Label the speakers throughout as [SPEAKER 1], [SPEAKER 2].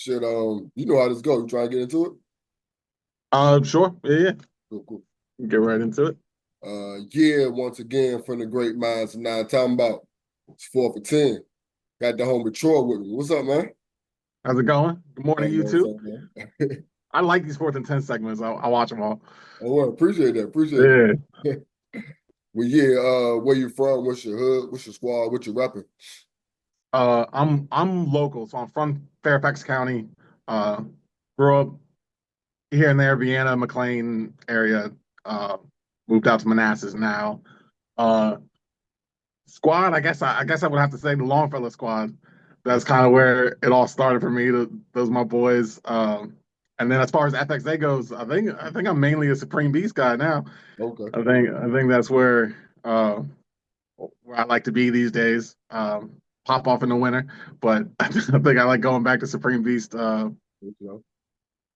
[SPEAKER 1] Shit, you know how this go. You try to get into it?
[SPEAKER 2] Sure. Yeah.
[SPEAKER 1] Cool, cool.
[SPEAKER 2] Get right into it.
[SPEAKER 1] Yeah, once again from the great minds of nine, talking about it's 4th&10. Got the homie Troy with me. What's up, man?
[SPEAKER 2] How's it going? Good morning,
[SPEAKER 1] Same
[SPEAKER 2] you
[SPEAKER 1] man,
[SPEAKER 2] too.
[SPEAKER 1] same man.
[SPEAKER 2] I like these 4th and 10 segments. I watch them all.
[SPEAKER 1] Oh, well, appreciate that. Appreciate
[SPEAKER 2] Yeah.
[SPEAKER 1] it. Well, yeah, where you from? What's your hood? What's your squad? What you repping?
[SPEAKER 2] I'm local, so I'm from Fairfax County. Uh, Grew up here and there, Vienna, McLean area. Uh, Moved out to Manassas now. Uh, Squad, I guess I would have to say the Longfellow squad. That's kind of where it all started for me. Those are my boys. And then as far as FXA goes, I think I'm mainly a Supreme Beast guy now.
[SPEAKER 1] Okay.
[SPEAKER 2] I think that's where I like to be these days. Pop off in the winter, but I think I like going back to Supreme Beast.
[SPEAKER 1] You know.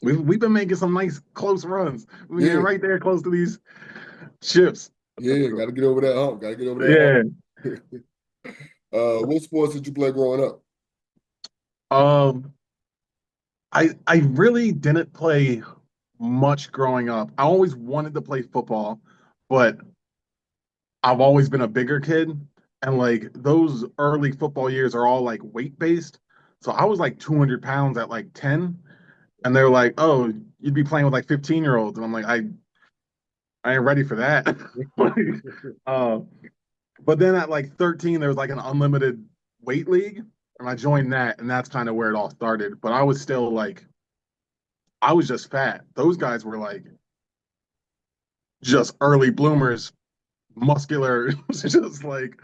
[SPEAKER 2] We've been making some nice close runs. We've been getting
[SPEAKER 1] Yeah,
[SPEAKER 2] right there close to these ships.
[SPEAKER 1] yeah, got to get over that hump. Got to get over that
[SPEAKER 2] Yeah.
[SPEAKER 1] hump. What sports did you play growing up?
[SPEAKER 2] Um, I really didn't play much growing up. I always wanted to play football, but I've always been a bigger kid, and like those early football years are all like weight based. So I was like 200 pounds at like 10, and they're like, "Oh, you'd be playing with like 15-year-olds," and I'm like, I ain't ready for that. Like, uh, but then at like 13, there was like an unlimited weight league, and I joined that, and that's kind of where it all started. But I was still like, I was just fat. Those guys were like just early bloomers, muscular, just like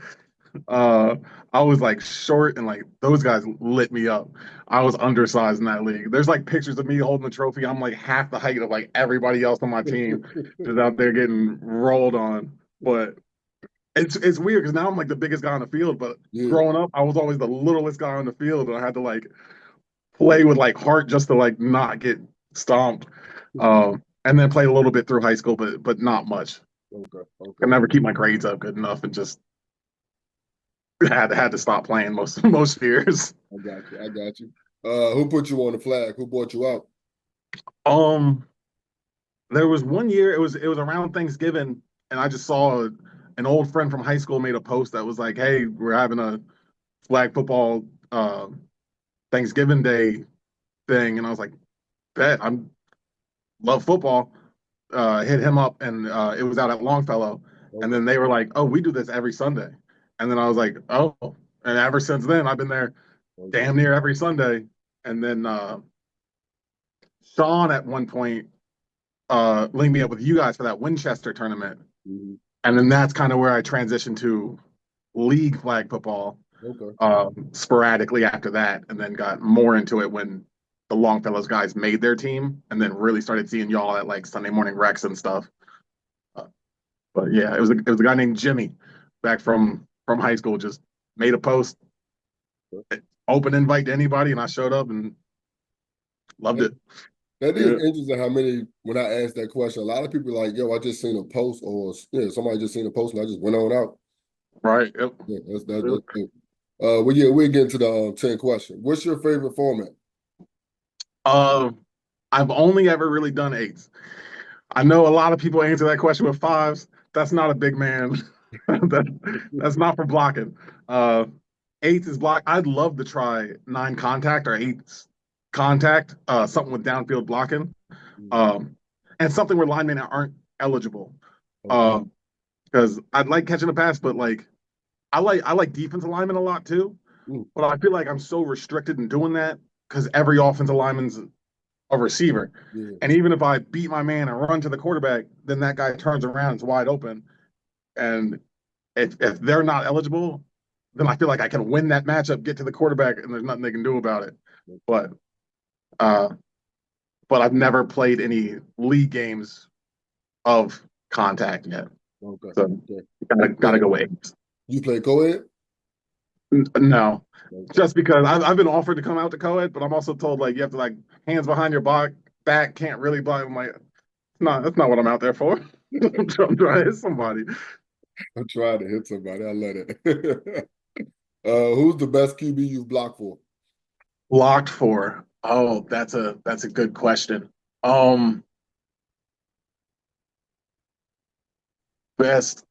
[SPEAKER 2] uh I was like short and like those guys lit me up. I was undersized in that league. There's like pictures of me holding the trophy. I'm like half the height of like everybody else on my team, just out there getting rolled on. But it's weird because now I'm like the biggest guy on the field. But
[SPEAKER 1] Yeah.
[SPEAKER 2] growing up, I was always the littlest guy on the field, and I had to like play with like heart just to like not get stomped. And then played a little bit through high school, but not much.
[SPEAKER 1] Okay,
[SPEAKER 2] Could
[SPEAKER 1] okay.
[SPEAKER 2] never keep my grades up good enough, and just had to stop playing most years.
[SPEAKER 1] I got you. I got you. Who put you on the flag? Who brought you out?
[SPEAKER 2] Um, there was one year it was around Thanksgiving, and I just saw an old friend from high school made a post that was like, "Hey, we're having a flag football Thanksgiving Day thing," and I was like, "Bet I'm love football." Hit him up, and it was out at Longfellow, and
[SPEAKER 1] Okay.
[SPEAKER 2] then they were like, "Oh, we do this every Sunday," and then I was like, "Oh," and ever since then I've been there
[SPEAKER 1] Okay.
[SPEAKER 2] damn near every Sunday, and then Sean at one point linked me up with you guys for that Winchester tournament.
[SPEAKER 1] Mhm.
[SPEAKER 2] And then that's kind of where I transitioned to league flag football
[SPEAKER 1] Okay.
[SPEAKER 2] sporadically after that, and then got more into it when the Longfellows guys made their team, and then really started seeing y'all at like Sunday morning recs and stuff. Uh, but yeah, it was a guy named Jimmy back from high school. Just made a post, open invite to anybody, and I showed up and loved
[SPEAKER 1] That,
[SPEAKER 2] it.
[SPEAKER 1] that is
[SPEAKER 2] Yeah.
[SPEAKER 1] interesting how many, when I asked that question, a lot of people are like, yo, I just seen a post or yeah, somebody just seen a post and I just went on out.
[SPEAKER 2] Right. Yep.
[SPEAKER 1] Yeah, that's dope. Well, yeah, we'll get into the 10 question. What's your favorite format?
[SPEAKER 2] Uh, I've only ever really done eights. I know a lot of people answer that question with fives. That's not a big man. That's not for blocking. Uh, Eights is block. I'd love to try nine contact or eights contact, something with downfield blocking,
[SPEAKER 1] Mhm.
[SPEAKER 2] um, and something where linemen aren't eligible.
[SPEAKER 1] Okay.
[SPEAKER 2] Um, because I'd like catching a pass, but like I like defensive linemen a lot too.
[SPEAKER 1] Mm.
[SPEAKER 2] But I feel like I'm so restricted in doing that because every offensive lineman's a receiver.
[SPEAKER 1] Yeah.
[SPEAKER 2] And even if I beat my man and run to the quarterback, then that guy turns around and is wide open. And if they're not eligible, then I feel like I can win that matchup, get to the quarterback, and there's nothing they can do about it. But uh, but I've never played any league games of contact yet.
[SPEAKER 1] Okay.
[SPEAKER 2] So
[SPEAKER 1] Okay.
[SPEAKER 2] gotta
[SPEAKER 1] You
[SPEAKER 2] gotta
[SPEAKER 1] play,
[SPEAKER 2] go wait.
[SPEAKER 1] you play co-ed?
[SPEAKER 2] No,
[SPEAKER 1] Okay.
[SPEAKER 2] just because I've been offered to come out to co-ed, but I'm also told like you have to like hands behind your back, can't really block. I'm like, no, that's not what I'm out there for. I'm trying to hit somebody.
[SPEAKER 1] I'm trying to hit somebody. I love it. Who's the best QB you've blocked for?
[SPEAKER 2] Locked for. Oh, that's a good question. Um, Best.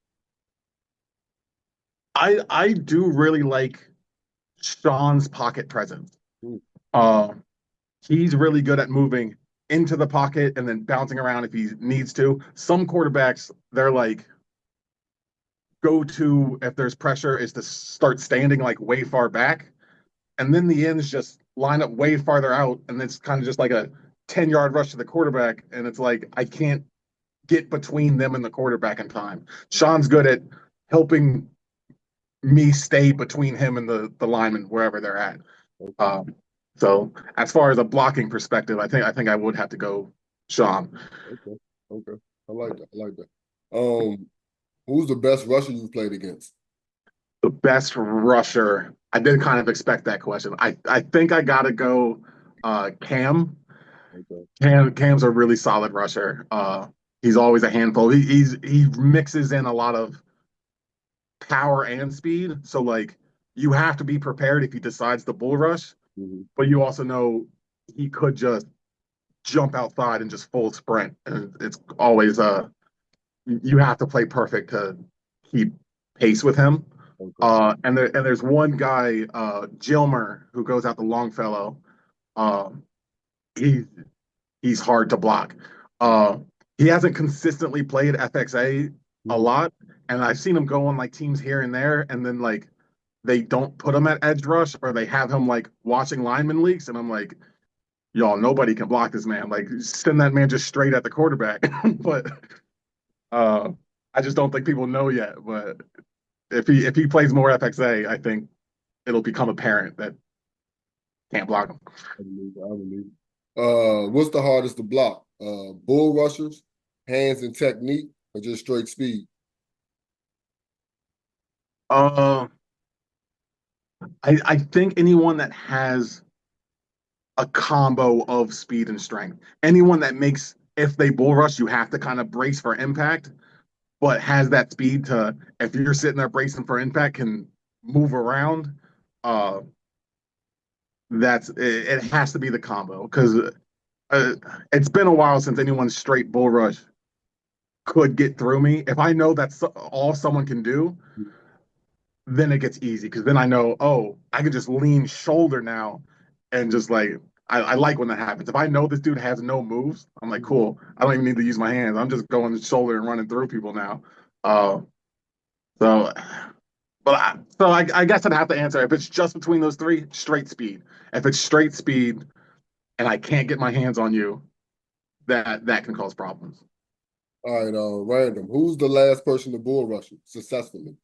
[SPEAKER 2] I do really like Sean's pocket presence.
[SPEAKER 1] Hmm,
[SPEAKER 2] Uh, he's really good at moving into the pocket and then bouncing around if he needs to. Some quarterbacks, they're like go to if there's pressure is to start standing like way far back, and then the ends just line up way farther out, and it's kind of just like a 10-yard rush to the quarterback, and it's like I can't get between them and the quarterback in time. Sean's good at helping me stay between him and the lineman wherever they're at.
[SPEAKER 1] okay,
[SPEAKER 2] Um, so as far as a blocking perspective, I think I would have to go Sean.
[SPEAKER 1] okay, okay. I like that. I like that. Who's the best rusher you've played against?
[SPEAKER 2] The best rusher. I did kind of expect that question. I think I gotta go Cam.
[SPEAKER 1] Okay.
[SPEAKER 2] Cam's a really solid rusher. He's always a handful. He mixes in a lot of power and speed. So like you have to be prepared if he decides to bull rush,
[SPEAKER 1] Hmm.
[SPEAKER 2] but you also know he could just jump outside and just full sprint. And it's always you have to play perfect to keep pace with him.
[SPEAKER 1] Okay.
[SPEAKER 2] And there's one guy, Gilmer, who goes out to Longfellow. Um, he he's hard to block. Uh, he hasn't consistently played FXA a
[SPEAKER 1] Hmm.
[SPEAKER 2] lot, and I've seen him go on like teams here and there, and then like they don't put him at edge rush or they have him like watching lineman leaks, and I'm like, y'all, nobody can block this man. Like send that man just straight at the quarterback. But uh, I just don't think people know yet. But if he plays more FXA, I think it'll become apparent that can't block him.
[SPEAKER 1] I believe it. I believe it. What's the hardest to block? Bull rushers, hands and technique, or just straight speed?
[SPEAKER 2] Uh, I think anyone that has a combo of speed and strength. Anyone that makes, if they bull rush, you have to kind of brace for impact, but has that speed to, if you're sitting there bracing for impact, can move around. Uh, it has to be the combo because uh, it's been a while since anyone straight bull rush could get through me. If I know that's all someone can do, then it gets easy because then I know, oh, I can just lean shoulder now and just like I like when that happens. If I know this dude has no moves, I'm like,
[SPEAKER 1] Mhm.
[SPEAKER 2] cool. I don't even need to use my hands. I'm just going shoulder and running through people now. Uh, so, I guess I'd have to answer if it's just between those three, straight speed. If it's straight speed and I can't get my hands on you, that can cause problems.
[SPEAKER 1] All right, random. Who's the last person to bull rush you successfully?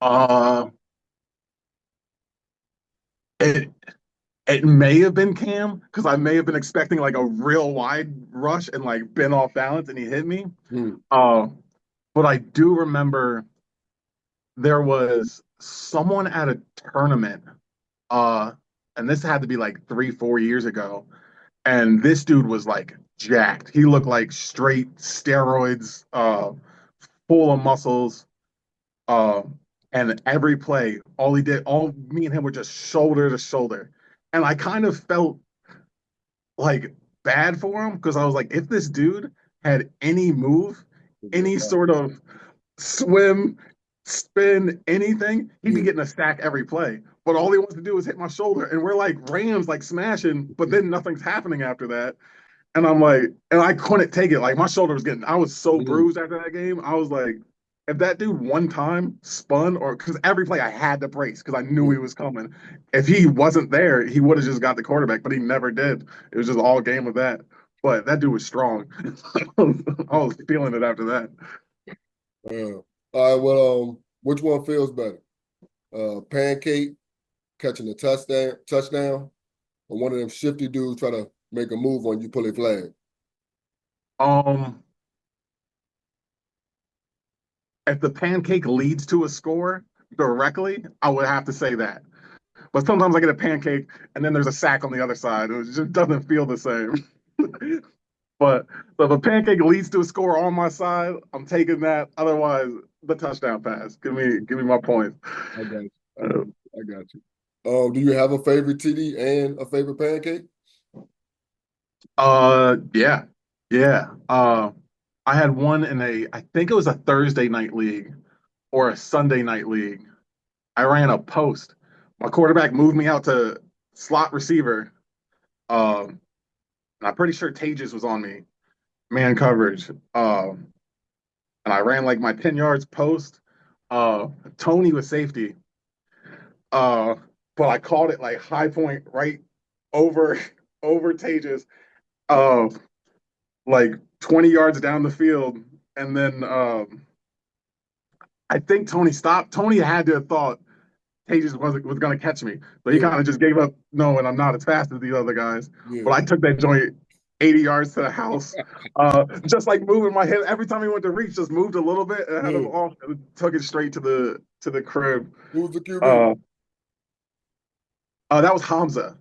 [SPEAKER 2] Uh, it It may have been Cam because I may have been expecting like a real wide rush and like been off balance and he hit me.
[SPEAKER 1] Hmm.
[SPEAKER 2] Uh, but I do remember there was someone at a tournament, uh, and this had to be like 3, 4 years ago, and this dude was like jacked. He looked like straight steroids, full of muscles. Uh, and every play, all me and him were just shoulder to shoulder. And I kind of felt like bad for him because I was like, if this dude had any move, any sort of swim, spin, anything, he'd be
[SPEAKER 1] Yeah.
[SPEAKER 2] getting a sack every play. But all he wants to do is hit my shoulder, and we're like Rams, like smashing, but then nothing's happening after that. And I'm like, and I couldn't take it. Like my shoulder was getting, I was so
[SPEAKER 1] Mm.
[SPEAKER 2] bruised after that game. I was like, if that dude one time spun, or because every play I had to brace because I knew
[SPEAKER 1] Yeah.
[SPEAKER 2] he was coming. If he wasn't there, he would have just got the quarterback, but he never did. It was just all game of that. But that dude was strong. I was feeling it after that.
[SPEAKER 1] Yeah. All right, well, which one feels better? Pancake catching a touchdown, or one of them shifty dudes try to make a move on you, pull a flag.
[SPEAKER 2] Um, if the pancake leads to a score directly, I would have to say that. But sometimes I get a pancake and then there's a sack on the other side. It just doesn't feel the same. But so if a pancake leads to a score on my side, I'm taking that. Otherwise, the touchdown pass. Give me my points.
[SPEAKER 1] I got you. I got
[SPEAKER 2] Uh,
[SPEAKER 1] you. I got you. Do you have a favorite TD and a favorite pancake?
[SPEAKER 2] Yeah, yeah. I had one in I think it was a Thursday night league or a Sunday night league. I ran a post. My quarterback moved me out to slot receiver. And I'm pretty sure Tages was on me, man coverage. And I ran like my 10 yards post. Uh, Tony was safety. Uh, but I called it like high point right over over Tages. Uh, like 20 yards down the field. And then I think Tony stopped. Tony had to have thought Tages was going to catch me. So he
[SPEAKER 1] Yeah,
[SPEAKER 2] kind of just gave up knowing I'm not as fast as these other guys. But
[SPEAKER 1] yeah,
[SPEAKER 2] I took that joint 80 yards to the house. Just like moving my head every time he went to reach, just moved a little bit and had him
[SPEAKER 1] yeah.
[SPEAKER 2] off and took it straight to the crib.
[SPEAKER 1] Who's the QB?
[SPEAKER 2] Uh, that was Hamza.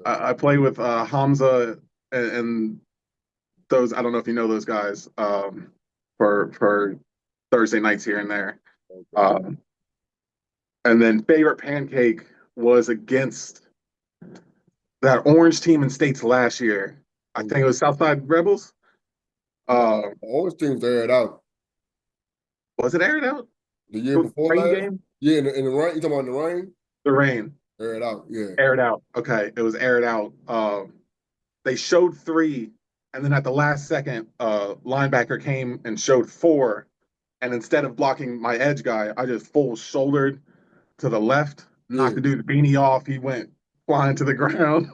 [SPEAKER 2] I played with Hamza and those. I don't know if you know those guys for Thursday nights here and there.
[SPEAKER 1] Okay.
[SPEAKER 2] Um, and then favorite pancake was against that orange team in states last year. I think it
[SPEAKER 1] Mhm.
[SPEAKER 2] was Southside Rebels. Uh,
[SPEAKER 1] The orange team's aired out
[SPEAKER 2] was it aired out?
[SPEAKER 1] the year
[SPEAKER 2] The
[SPEAKER 1] before
[SPEAKER 2] rain
[SPEAKER 1] last.
[SPEAKER 2] game?
[SPEAKER 1] Yeah, in the rain. You talking about in the rain?
[SPEAKER 2] The rain.
[SPEAKER 1] Aired out. Yeah.
[SPEAKER 2] Aired out. Okay, it was aired out. They showed three, and then at the last second, linebacker came and showed four. And instead of blocking my edge guy, I just full shouldered to the left, knocked
[SPEAKER 1] Yeah.
[SPEAKER 2] the dude's beanie off. He went flying to the ground.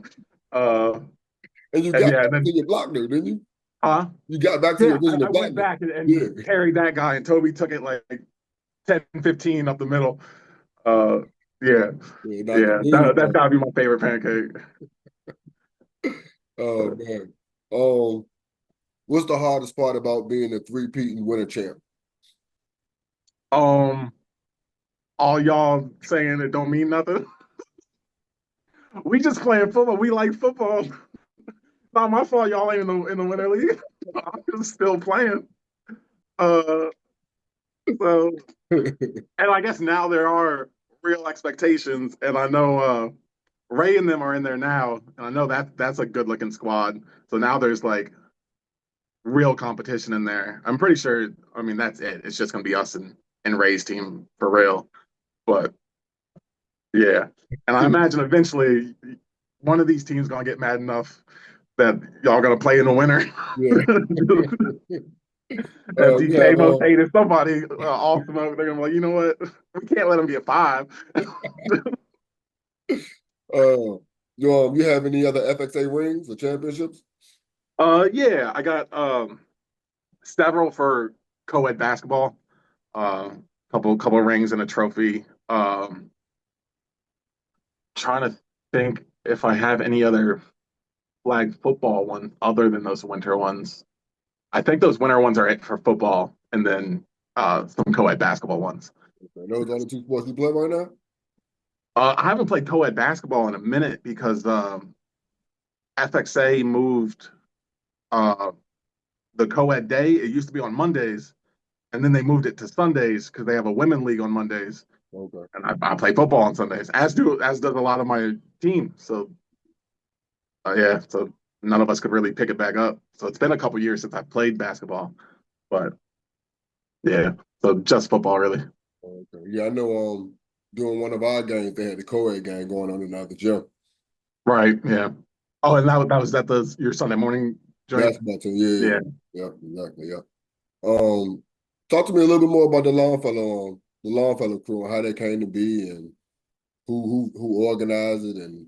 [SPEAKER 2] Uh,
[SPEAKER 1] And you
[SPEAKER 2] and
[SPEAKER 1] got
[SPEAKER 2] yeah, and
[SPEAKER 1] back to
[SPEAKER 2] then
[SPEAKER 1] your block there, didn't you? You got back to your
[SPEAKER 2] yeah,
[SPEAKER 1] original
[SPEAKER 2] I
[SPEAKER 1] block
[SPEAKER 2] went
[SPEAKER 1] there.
[SPEAKER 2] back
[SPEAKER 1] Yeah.
[SPEAKER 2] and carried that guy, and Toby took it like 10, 15 up the middle. Uh, yeah,
[SPEAKER 1] Yeah, now
[SPEAKER 2] yeah,
[SPEAKER 1] then you
[SPEAKER 2] that's
[SPEAKER 1] got.
[SPEAKER 2] gotta be my favorite pancake.
[SPEAKER 1] Oh man. Um, what's the hardest part about being a three-peat and winner champ?
[SPEAKER 2] Um, all y'all saying it don't mean nothing. We just playing football. We like football. Not my fault. Y'all ain't in the winter league. I'm just still playing. Uh, so and I guess now there are real expectations, and I know Ray and them are in there now, and I know that's a good looking squad. So now there's like real competition in there. I'm pretty sure. I mean, that's it. It's just gonna be us and Ray's team for real. But yeah, and I imagine eventually one of these teams gonna get mad enough that y'all gonna play in the winter.
[SPEAKER 1] Yeah. You
[SPEAKER 2] FDK
[SPEAKER 1] have
[SPEAKER 2] most hated somebody off smoke. They're gonna be like, you know what? We can't let them get five.
[SPEAKER 1] you have any other FXA rings or championships?
[SPEAKER 2] Yeah, I got several for co-ed basketball. Couple rings and a trophy. Trying to think if I have any other flag football one other than those winter ones. I think those winter ones are it for football, and then some co-ed basketball ones.
[SPEAKER 1] Okay, those are the two sports you play right now?
[SPEAKER 2] I haven't played co-ed basketball in a minute because FXA moved uh, the co-ed day. It used to be on Mondays, and then they moved it to Sundays because they have a women league on Mondays,
[SPEAKER 1] Okay.
[SPEAKER 2] and I play football on Sundays, as does a lot of my team. So yeah, so none of us could really pick it back up. So it's been a couple years since I played basketball, but yeah, so just football really.
[SPEAKER 1] Okay. Yeah, I know during one of our games they had the co-ed game going on in the gym.
[SPEAKER 2] Right. Yeah. Oh, and that was at the your Sunday morning joint.
[SPEAKER 1] Basketball team. Yeah,
[SPEAKER 2] Yeah.
[SPEAKER 1] yeah, yeah, exactly. Yeah. Um, talk to me a little bit more about the Longfellow crew and how they came to be and who organized it and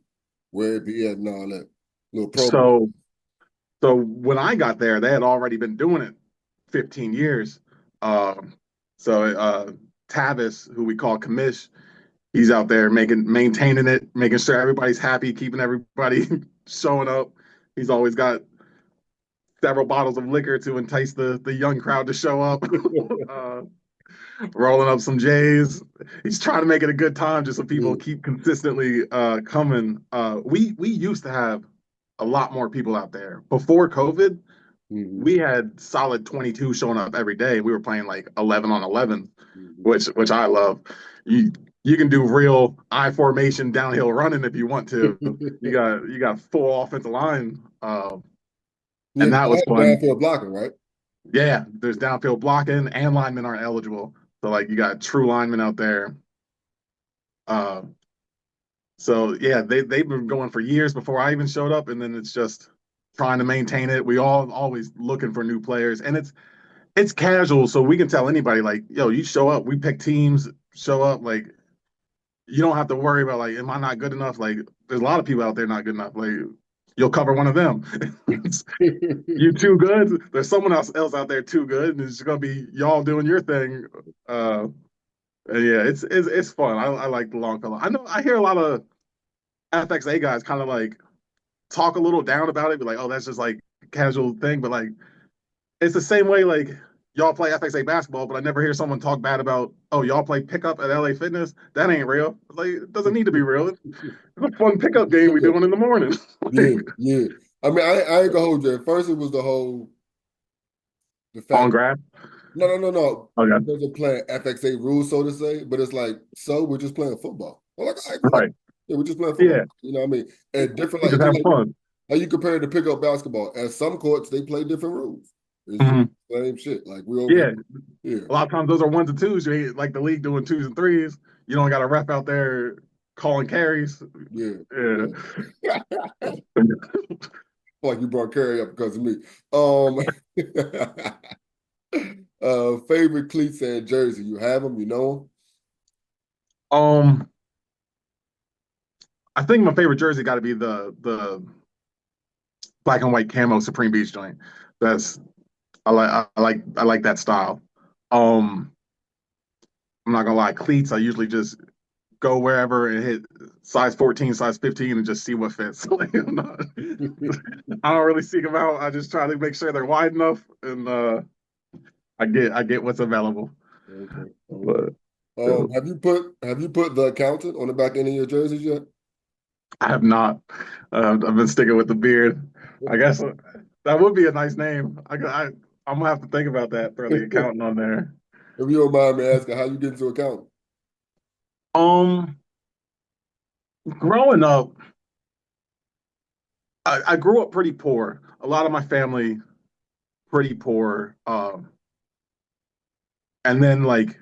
[SPEAKER 1] where it be at and all that little program.
[SPEAKER 2] So so when I got there, they had already been doing it 15 years. Um, so Tavis, who we call Commish, he's out there maintaining it, making sure everybody's happy, keeping everybody showing up. He's always got several bottles of liquor to entice the young crowd to show up. uh, Rolling up some J's. He's trying to make it a good time just so people
[SPEAKER 1] Yeah.
[SPEAKER 2] keep consistently coming. We used to have a lot more people out there before COVID.
[SPEAKER 1] Hmm.
[SPEAKER 2] We had solid 22 showing up every day. We were playing like 11 on 11,
[SPEAKER 1] Hmm.
[SPEAKER 2] which I love. You you can do real I formation downhill running if you want to. You got full offensive line.
[SPEAKER 1] Yeah,
[SPEAKER 2] and
[SPEAKER 1] 'cause
[SPEAKER 2] that
[SPEAKER 1] they
[SPEAKER 2] was
[SPEAKER 1] have
[SPEAKER 2] fun.
[SPEAKER 1] downfield blocking, right?
[SPEAKER 2] Yeah, there's downfield blocking and linemen aren't eligible. So like you got true linemen out there. Uh, so yeah, they've been going for years before I even showed up, and then it's just trying to maintain it. We all always looking for new players, and it's casual, so we can tell anybody like, yo, you show up. We pick teams, show up. Like you don't have to worry about like, am I not good enough? Like there's a lot of people out there not good enough. Like you'll cover one of them. You too good. There's someone else out there too good, and it's gonna be y'all doing your thing. Uh, and yeah, it's fun. I like the Longfellow. I know I hear a lot of FXA guys kind of like talk a little down about it, be like, oh, that's just like a casual thing. But like it's the same way like y'all play FXA basketball, but I never hear someone talk bad about, oh, y'all play pickup at LA Fitness. That ain't real. Like it doesn't need to be real. It's a fun pickup game we
[SPEAKER 1] Yeah,
[SPEAKER 2] doing in the morning.
[SPEAKER 1] yeah,
[SPEAKER 2] Like
[SPEAKER 1] yeah. I mean, I ain't gonna hold you. At first, it was the
[SPEAKER 2] on
[SPEAKER 1] fact.
[SPEAKER 2] grab.
[SPEAKER 1] No, no, no, no.
[SPEAKER 2] Okay.
[SPEAKER 1] Because they're playing FXA rules, so to say. But it's like, so we're just playing football. Well, like, all right, cool.
[SPEAKER 2] Right.
[SPEAKER 1] Yeah, we're just playing football.
[SPEAKER 2] Yeah.
[SPEAKER 1] You know what I mean? And different,
[SPEAKER 2] We
[SPEAKER 1] like,
[SPEAKER 2] just
[SPEAKER 1] just
[SPEAKER 2] have
[SPEAKER 1] like
[SPEAKER 2] fun.
[SPEAKER 1] how you compare it to pick up basketball. At some courts, they play different rules. It's just
[SPEAKER 2] Mhm.
[SPEAKER 1] the same shit. Like we over
[SPEAKER 2] Yeah.
[SPEAKER 1] here.
[SPEAKER 2] A lot of times those are ones and twos. You ain't like the league doing twos and threes. You don't got a ref out there calling carries.
[SPEAKER 1] Yeah,
[SPEAKER 2] Yeah.
[SPEAKER 1] yeah, yeah. Like you brought Curry up because of me. Um, favorite cleats and jersey. You have them. You know
[SPEAKER 2] Um, I think my favorite jersey got to be the black and white camo Supreme Beach joint. That's I like that style. Um, I'm not gonna lie, cleats. I usually just go wherever and hit size 14, size 15, and just see what fits. Like,
[SPEAKER 1] them.
[SPEAKER 2] I don't really seek them out. I just try to make sure they're wide enough, and I get what's available.
[SPEAKER 1] Okay, okay.
[SPEAKER 2] But uh,
[SPEAKER 1] Have you put the accountant on the back end of your jerseys yet?
[SPEAKER 2] I have not. I've been sticking with the beard. I guess that would be a nice name. I'm gonna have to think about that. Throw the
[SPEAKER 1] If
[SPEAKER 2] accountant on there.
[SPEAKER 1] you don't mind me asking, how you get into accounting?
[SPEAKER 2] Um, growing up, I grew up pretty poor. A lot of my family pretty poor. And then like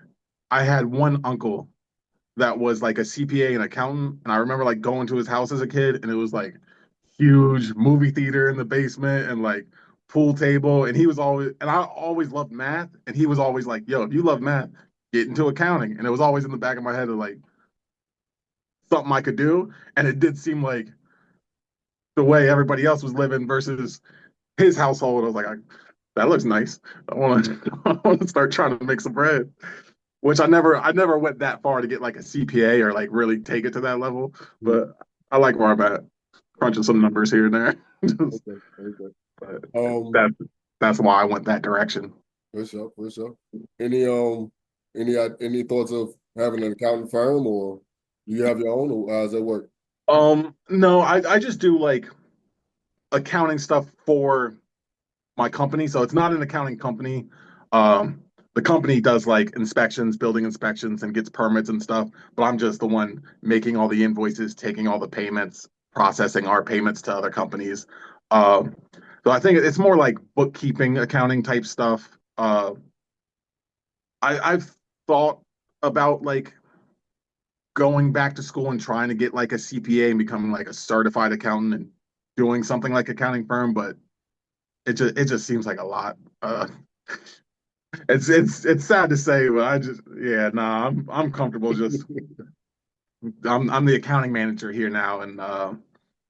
[SPEAKER 2] I had one uncle that was like a CPA and accountant, and I remember like going to his house as a kid, and it was like huge movie theater in the basement and like pool table, and he was always and I always loved math, and he was always like, "Yo, if you love math, get into accounting," and it was always in the back of my head of like something I could do, and it did seem like the way everybody else was living versus his household. I was like, that looks nice. I want to I want to start trying to make some bread. Which I never went that far to get like a CPA or like really take it to that level.
[SPEAKER 1] Hmm.
[SPEAKER 2] But I like where I'm at, crunching some numbers here and there. Just,
[SPEAKER 1] Okay, okay.
[SPEAKER 2] but
[SPEAKER 1] Um,
[SPEAKER 2] that that's why I went that direction.
[SPEAKER 1] for sure, for sure. Any any thoughts of having an accounting firm, or do you have your own, or how does that work?
[SPEAKER 2] No, I just do like accounting stuff for my company. So it's not an accounting company. Um, the company does like inspections, building inspections, and gets permits and stuff. But I'm just the one making all the invoices, taking all the payments, processing our payments to other companies. Um, so I think it's more like bookkeeping, accounting type stuff. I've thought about like going back to school and trying to get like a CPA and becoming like a certified accountant and doing something like accounting firm, but it just seems like a lot. It's sad to say, but I just yeah, nah, I'm comfortable just I'm the accounting manager here now and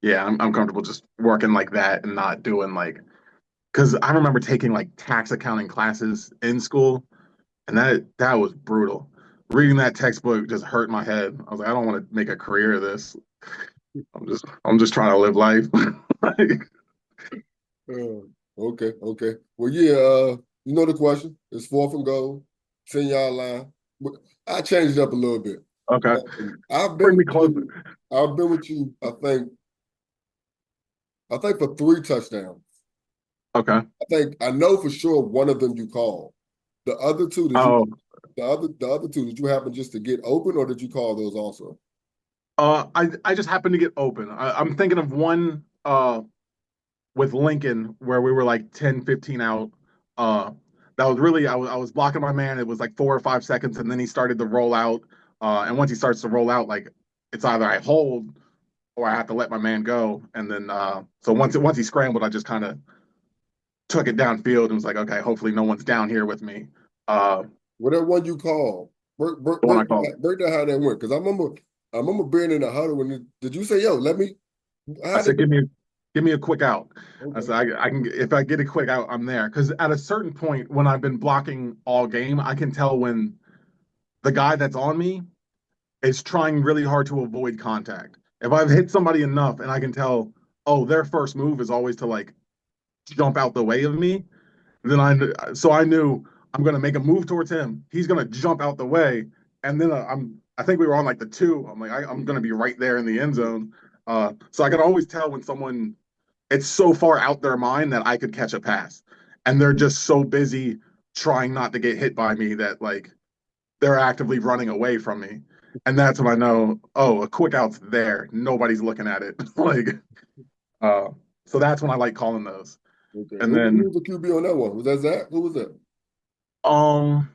[SPEAKER 2] yeah, I'm comfortable just working like that and not doing like because I remember taking like tax accounting classes in school and that was brutal. Reading that textbook just hurt my head. I was like, I don't want to make a career of this. I'm just trying to live life. Like,
[SPEAKER 1] Okay, okay. Well, yeah, you know the question. It's 4th and goal, 10-yard line. But I changed it up a little bit.
[SPEAKER 2] okay,
[SPEAKER 1] I've been
[SPEAKER 2] bring me
[SPEAKER 1] with
[SPEAKER 2] closer.
[SPEAKER 1] you. I've been with you, I think for 3 touchdowns.
[SPEAKER 2] Okay.
[SPEAKER 1] I know for sure one of them you called. The other two,
[SPEAKER 2] Oh,
[SPEAKER 1] the other two, did you happen just to get open or did you call those also?
[SPEAKER 2] I just happened to get open. I'm thinking of one. with Lincoln where we were like 10, 15 out. Uh, that was really I was blocking my man. It was like 4 or 5 seconds, and then he started to roll out. And once he starts to roll out, like it's either I hold or I have to let my man go. And then so once he scrambled, I just kind of took it downfield and was like, okay, hopefully no one's down here with me. Uh,
[SPEAKER 1] Whatever one you call,
[SPEAKER 2] the one I called.
[SPEAKER 1] break down how that went. Because I remember being in the huddle when did you say, "Yo, let me"?
[SPEAKER 2] I
[SPEAKER 1] How did
[SPEAKER 2] said,
[SPEAKER 1] it?
[SPEAKER 2] give me a quick out. I
[SPEAKER 1] Okay,
[SPEAKER 2] said, I can if I get a quick out, I'm there. Because at a certain point, when I've been blocking all game, I can tell when the guy that's on me is trying really hard to avoid contact. If I've hit somebody enough and I can tell, oh, their first move is always to like jump out the way of me, then I knew I'm gonna make a move towards him. He's gonna jump out the way, and then I think we were on like the two. I'm like I'm gonna be right there in the end zone. So I can always tell when someone it's so far out their mind that I could catch a pass, and they're just so busy trying not to get hit by me that like they're actively running away from me. And that's when I know, oh, a quick out's there. Nobody's looking at it. like, uh, so that's when I like calling those.
[SPEAKER 1] okay.
[SPEAKER 2] And
[SPEAKER 1] Who
[SPEAKER 2] then,
[SPEAKER 1] was the QB on that one? Was that Zach? Who was that?
[SPEAKER 2] um,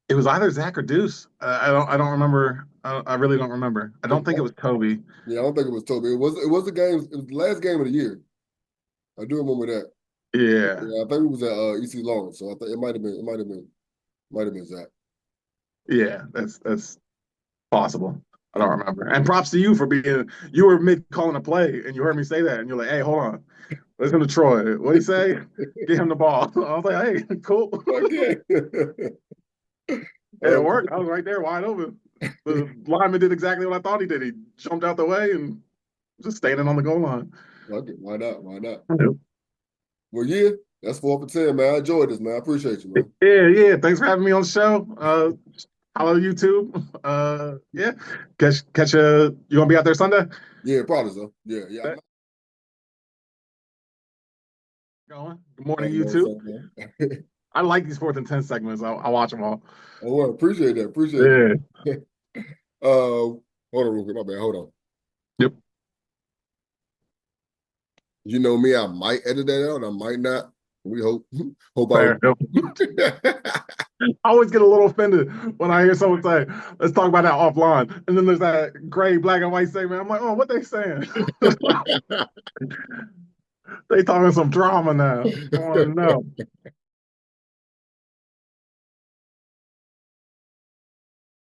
[SPEAKER 2] it was either Zach or Deuce. I don't remember. I really don't remember. I don't think it was Toby.
[SPEAKER 1] Yeah, I don't think it was Toby. It was the game. It was the last game of the year. I do remember that.
[SPEAKER 2] Yeah,
[SPEAKER 1] Yeah, I think it was at EC Long. So I think it might have been Zach.
[SPEAKER 2] yeah, that's possible. I don't remember. And props to you for being. You were mid calling a play, and you heard me say that, and you're like, "Hey, hold on, listen to Troy. What would he say? Get him the ball." I was like, "Hey, cool."
[SPEAKER 1] Okay.
[SPEAKER 2] And it
[SPEAKER 1] uh,
[SPEAKER 2] worked. I was right there, wide open. The lineman did exactly what I thought he did. He jumped out the way and just standing on the goal line.
[SPEAKER 1] okay, why not? Why not?
[SPEAKER 2] Yep.
[SPEAKER 1] Well, yeah, that's 4 for 10, man. I enjoyed this, man. I appreciate you, man.
[SPEAKER 2] Yeah, yeah. Thanks for having me on the show. Hello, YouTube. Yeah. Catch you gonna be out there Sunday?
[SPEAKER 1] Yeah, probably so. Yeah, yeah.
[SPEAKER 2] Bet. Going. Good
[SPEAKER 1] I
[SPEAKER 2] morning,
[SPEAKER 1] know
[SPEAKER 2] YouTube.
[SPEAKER 1] something, man.
[SPEAKER 2] I like these 4th and 10 segments. I watch them all.
[SPEAKER 1] Oh, well, appreciate that. Appreciate
[SPEAKER 2] Yeah.
[SPEAKER 1] it. Hold on, real quick. My bad. Hold on.
[SPEAKER 2] Yep.
[SPEAKER 1] You know me, I might edit that out. I might not. We hope. Hope I.
[SPEAKER 2] Fair. Yep. I always get a little offended when I hear someone say, "Let's talk about that offline," and then there's that gray, black, and white segment. I'm like, "Oh, what they saying?" They talking some drama now. I want to know.